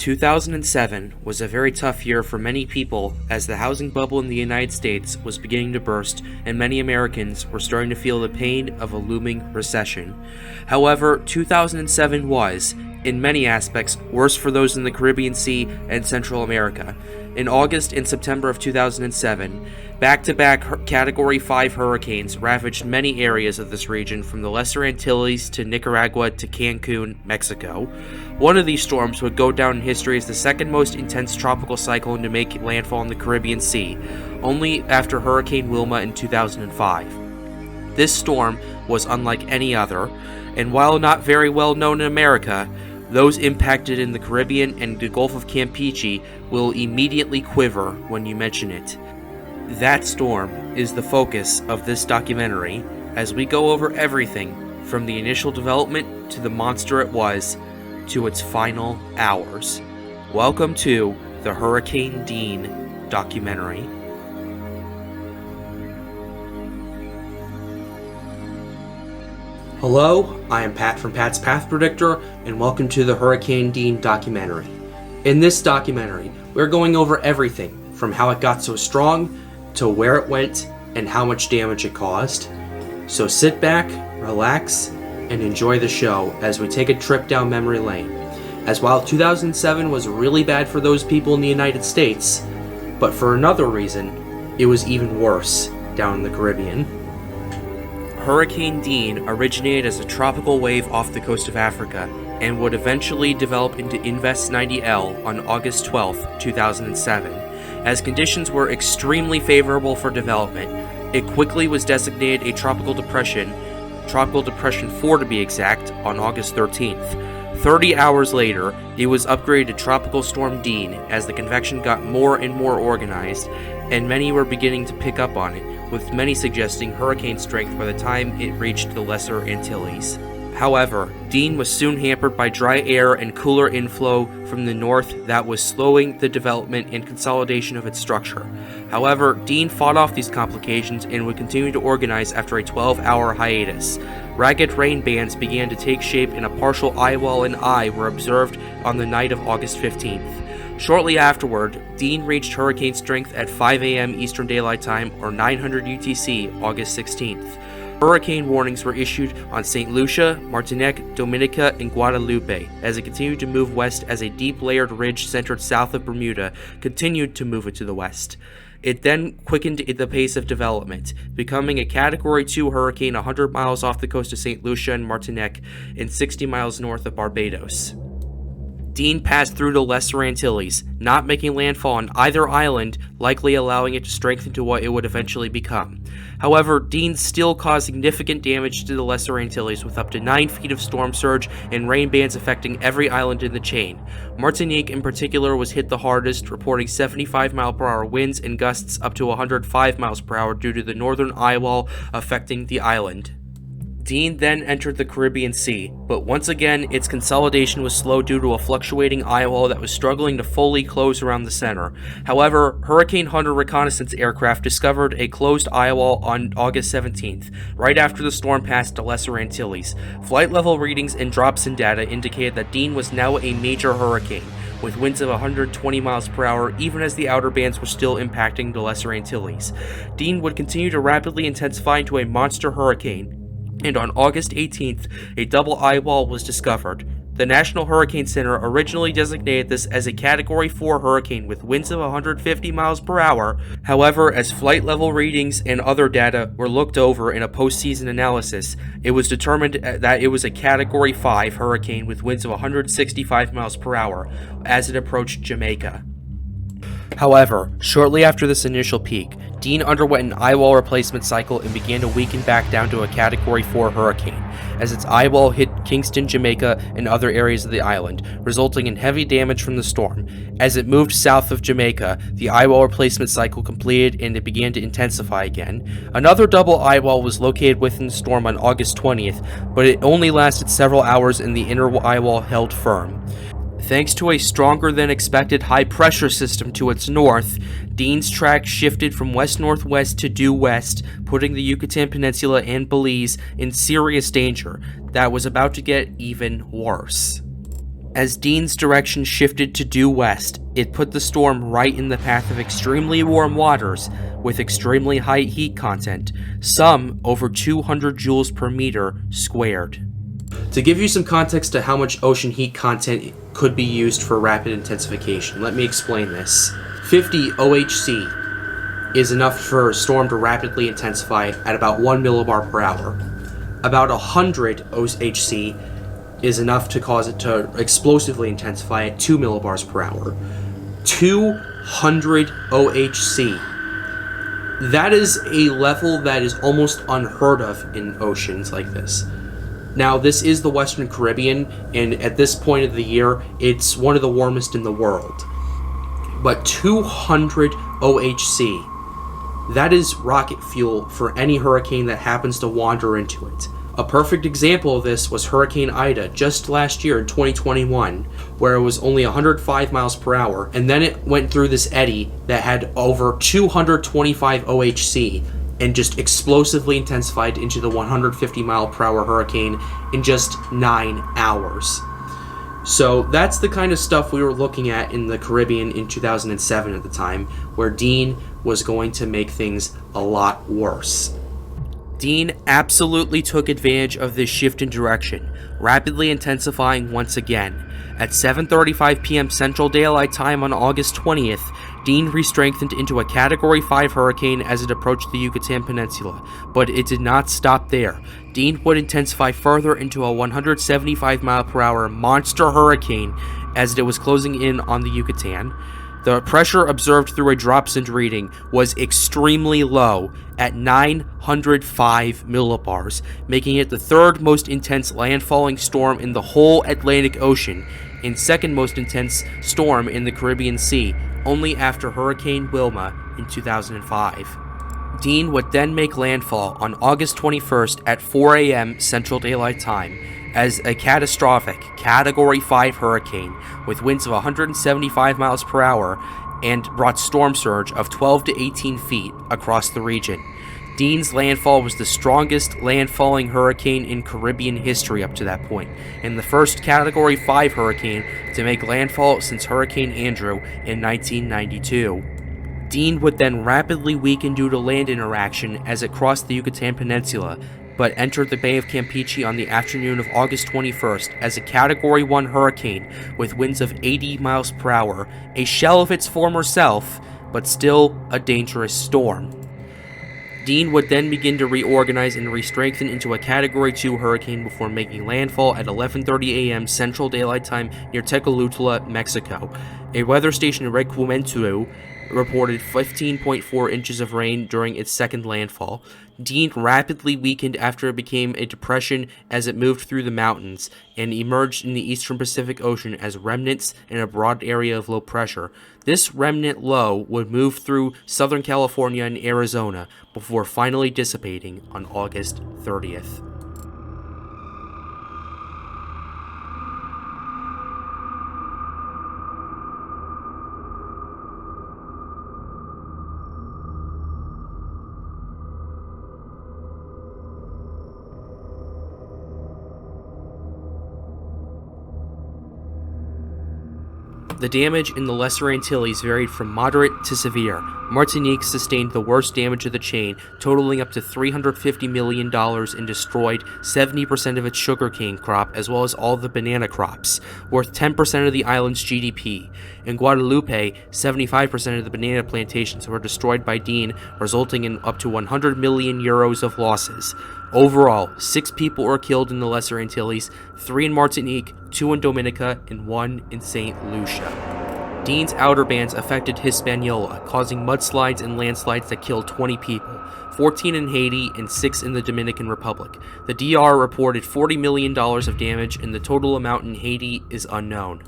2007 was a very tough year for many people as the housing bubble in the United States was beginning to burst and many Americans were starting to feel the pain of a looming recession. However, 2007 was, in many aspects, worse for those in the Caribbean Sea and Central America. In August and September of 2007, back-to-back Category 5 hurricanes ravaged many areas of this region from the Lesser Antilles to Nicaragua to Cancun, Mexico. One of these storms would go down in history as the second most intense tropical cyclone to make landfall in the Caribbean Sea, only after Hurricane Wilma in 2005. This storm was unlike any other, and while not very well known in America, those impacted in the Caribbean and the Gulf of Campeche will immediately quiver when you mention it. That storm is the focus of this documentary as we go over everything from the initial development to the monster it was to its final hours. Welcome to the Hurricane Dean documentary. Hello, I am Pat from Pat's Path Predictor, and welcome to the Hurricane Dean documentary. In this documentary, we're going over everything from how it got so strong to where it went and how much damage it caused. So sit back, relax, and enjoy the show as we take a trip down memory lane. As while 2007 was really bad for those people in the United States, but for another reason, it was even worse down in the Caribbean. Hurricane Dean originated as a tropical wave off the coast of Africa and would eventually develop into Invest 90L on August 12, 2007. As conditions were extremely favorable for development, it quickly was designated a Tropical Depression 4 to be exact, on August 13th. 30 hours later, it was upgraded to Tropical Storm Dean as the convection got more and more organized, and many were beginning to pick up on it, with many suggesting hurricane strength by the time it reached the Lesser Antilles. However, Dean was soon hampered by dry air and cooler inflow from the north that was slowing the development and consolidation of its structure. However, Dean fought off these complications and would continue to organize after a 12-hour hiatus. Ragged rain bands began to take shape and a partial eye wall and eye were observed on the night of August 15th. Shortly afterward, Dean reached hurricane strength at 5 a.m. Eastern Daylight Time or 900 UTC August 16th. Hurricane warnings were issued on St. Lucia, Martinique, Dominica, and Guadalupe as it continued to move west as a deep layered ridge centered south of Bermuda continued to move it to the west. It then quickened the pace of development, becoming a Category 2 hurricane 100 miles off the coast of St. Lucia and Martinique and 60 miles north of Barbados. Dean passed through the Lesser Antilles, not making landfall on either island, likely allowing it to strengthen to what it would eventually become. However, Dean still caused significant damage to the Lesser Antilles with up to 9 feet of storm surge and rain bands affecting every island in the chain. Martinique in particular was hit the hardest, reporting 75-mile-per-hour winds and gusts up to 105 miles per hour due to the northern eye wall affecting the island. Dean then entered the Caribbean Sea, but once again its consolidation was slow due to a fluctuating eye wall that was struggling to fully close around the center. However, Hurricane Hunter reconnaissance aircraft discovered a closed eye wall on August 17th, right after the storm passed the Lesser Antilles. Flight level readings and drops in data indicated that Dean was now a major hurricane, with winds of 120 miles per hour even as the outer bands were still impacting the Lesser Antilles. Dean would continue to rapidly intensify into a monster hurricane, and on August 18th, a double eye wall was discovered. The National Hurricane Center originally designated this as a Category 4 hurricane with winds of 150 miles per hour. However, as flight level readings and other data were looked over in a postseason analysis, it was determined that it was a Category 5 hurricane with winds of 165 miles per hour as it approached Jamaica. However, shortly after this initial peak, Dean underwent an eye wall replacement cycle and began to weaken back down to a Category 4 hurricane, as its eye wall hit Kingston, Jamaica, and other areas of the island, resulting in heavy damage from the storm. As it moved south of Jamaica, the eye wall replacement cycle completed and it began to intensify again. Another double eye wall was located within the storm on August 20th, but it only lasted several hours and the inner eye wall held firm. Thanks to a stronger than expected high-pressure system to its north, Dean's track shifted from west-northwest to due west, putting the Yucatan Peninsula and Belize in serious danger that was about to get even worse. As Dean's direction shifted to due west, it put the storm right in the path of extremely warm waters with extremely high heat content, some over 200 joules per meter squared. To give you some context to how much ocean heat content could be used for rapid intensification, let me explain this. 50 OHC is enough for a storm to rapidly intensify at about 1 millibar per hour. About 100 OHC is enough to cause it to explosively intensify at 2 millibars per hour. 200 OHC. That is a level that is almost unheard of in oceans like this. Now, this is the Western Caribbean, and at this point of the year, it's one of the warmest in the world. But 200 OHC, that is rocket fuel for any hurricane that happens to wander into it. A perfect example of this was Hurricane Ida just last year in 2021, where it was only 105 miles per hour, and then it went through this eddy that had over 225 OHC and just explosively intensified into the 150 mile per hour hurricane in just 9 hours. So that's the kind of stuff we were looking at in the Caribbean in 2007 at the time, where Dean was going to make things a lot worse. Dean absolutely took advantage of this shift in direction, rapidly intensifying once again. At 7:35 p.m. Central Daylight Time on August 20th, Dean re-strengthened into a Category 5 hurricane as it approached the Yucatan Peninsula, but it did not stop there. Dean would intensify further into a 175 mile per hour monster hurricane as it was closing in on the Yucatan. The pressure observed through a dropsonde reading was extremely low at 905 millibars, making it the third most intense landfalling storm in the whole Atlantic Ocean and second most intense storm in the Caribbean Sea, only after Hurricane Wilma in 2005. Dean would then make landfall on August 21st at 4 a.m. Central Daylight Time as a catastrophic Category 5 hurricane with winds of 175 miles per hour and brought storm surge of 12 to 18 feet across the region. Dean's landfall was the strongest landfalling hurricane in Caribbean history up to that point, and the first Category 5 hurricane to make landfall since Hurricane Andrew in 1992. Dean would then rapidly weaken due to land interaction as it crossed the Yucatan Peninsula, but entered the Bay of Campeche on the afternoon of August 21st as a Category 1 hurricane with winds of 80 miles per hour, a shell of its former self, but still a dangerous storm. Dean would then begin to reorganize and re-strengthen into a Category 2 hurricane before making landfall at 11:30 a.m. Central Daylight Time near Tecolutla, Mexico. A weather station in Recumenturu reported 15.4 inches of rain during its second landfall. Dean rapidly weakened after it became a depression as it moved through the mountains and emerged in the eastern Pacific Ocean as remnants in a broad area of low pressure. This remnant low would move through Southern California and Arizona before finally dissipating on August 30th. The damage in the Lesser Antilles varied from moderate to severe. Martinique sustained the worst damage of the chain, totaling up to $350 million and destroyed 70% of its sugarcane crop as well as all the banana crops, worth 10% of the island's GDP. In Guadeloupe, 75% of the banana plantations were destroyed by Dean, resulting in up to 100 million euros of losses. Overall, 6 people were killed in the Lesser Antilles, 3 in Martinique, 2 in Dominica, and 1 in St. Lucia. Dean's outer bands affected Hispaniola, causing mudslides and landslides that killed 20 people, 14 in Haiti and 6 in the Dominican Republic. The DR reported $40 million of damage, and the total amount in Haiti is unknown.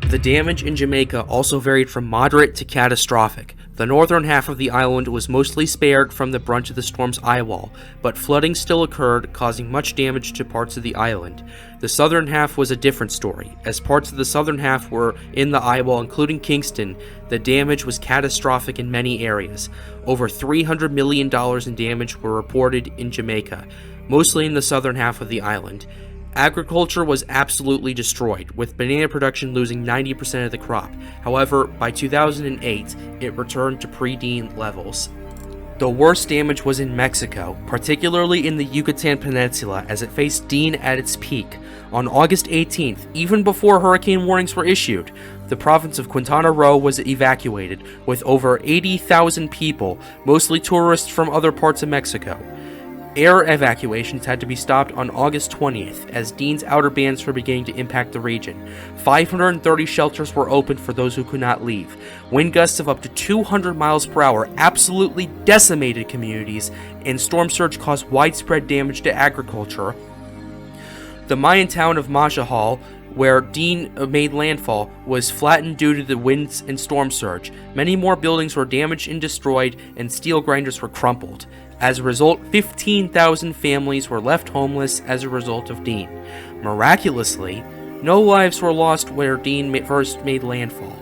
The damage in Jamaica also varied from moderate to catastrophic. The northern half of the island was mostly spared from the brunt of the storm's eyewall, but flooding still occurred, causing much damage to parts of the island. The southern half was a different story. As parts of the southern half were in the eyewall, including Kingston, the damage was catastrophic in many areas. Over $300 million in damage were reported in Jamaica, mostly in the southern half of the island. Agriculture was absolutely destroyed, with banana production losing 90% of the crop. However, by 2008, it returned to pre-Dean levels. The worst damage was in Mexico, particularly in the Yucatan Peninsula, as it faced Dean at its peak. On August 18th, even before hurricane warnings were issued, the province of Quintana Roo was evacuated, with over 80,000 people, mostly tourists from other parts of Mexico. Air evacuations had to be stopped on August 20th, as Dean's outer bands were beginning to impact the region. 530 shelters were opened for those who could not leave. Wind gusts of up to 200 miles per hour absolutely decimated communities, and storm surge caused widespread damage to agriculture. The Mayan town of Majahal, where Dean made landfall, was flattened due to the winds and storm surge. Many more buildings were damaged and destroyed, and steel grinders were crumpled. As a result, 15,000 families were left homeless as a result of Dean. Miraculously, no lives were lost where Dean first made landfall.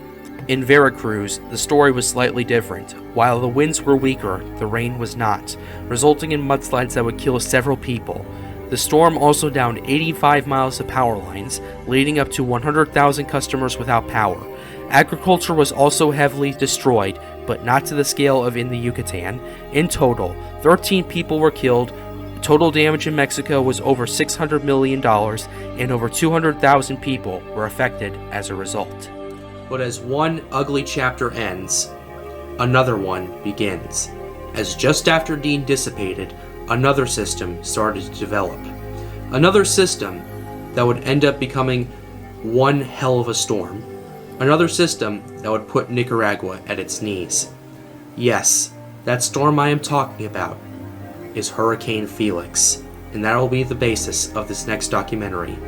In Veracruz, the story was slightly different. While the winds were weaker, the rain was not, resulting in mudslides that would kill several people. The storm also downed 85 miles of power lines, leading up to 100,000 customers without power. Agriculture was also heavily destroyed, but not to the scale of in the Yucatan. In total, 13 people were killed. Total damage in Mexico was over $600 million, and over 200,000 people were affected as a result. But as one ugly chapter ends, another one begins. As just after Dean dissipated, another system started to develop. Another system that would end up becoming one hell of a storm. Another system that would put Nicaragua at its knees. Yes, that storm I am talking about is Hurricane Felix, and that will be the basis of this next documentary.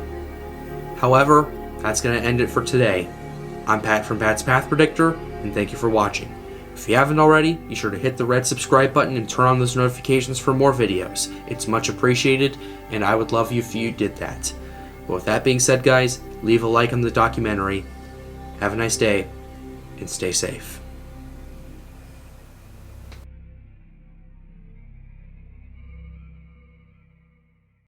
However, that's going to end it for today. I'm Pat from Pat's Path Predictor, and thank you for watching. If you haven't already, be sure to hit the red subscribe button and turn on those notifications for more videos. It's much appreciated, and I would love you if you did that. But with that being said, guys, leave a like on the documentary. Have a nice day, and stay safe.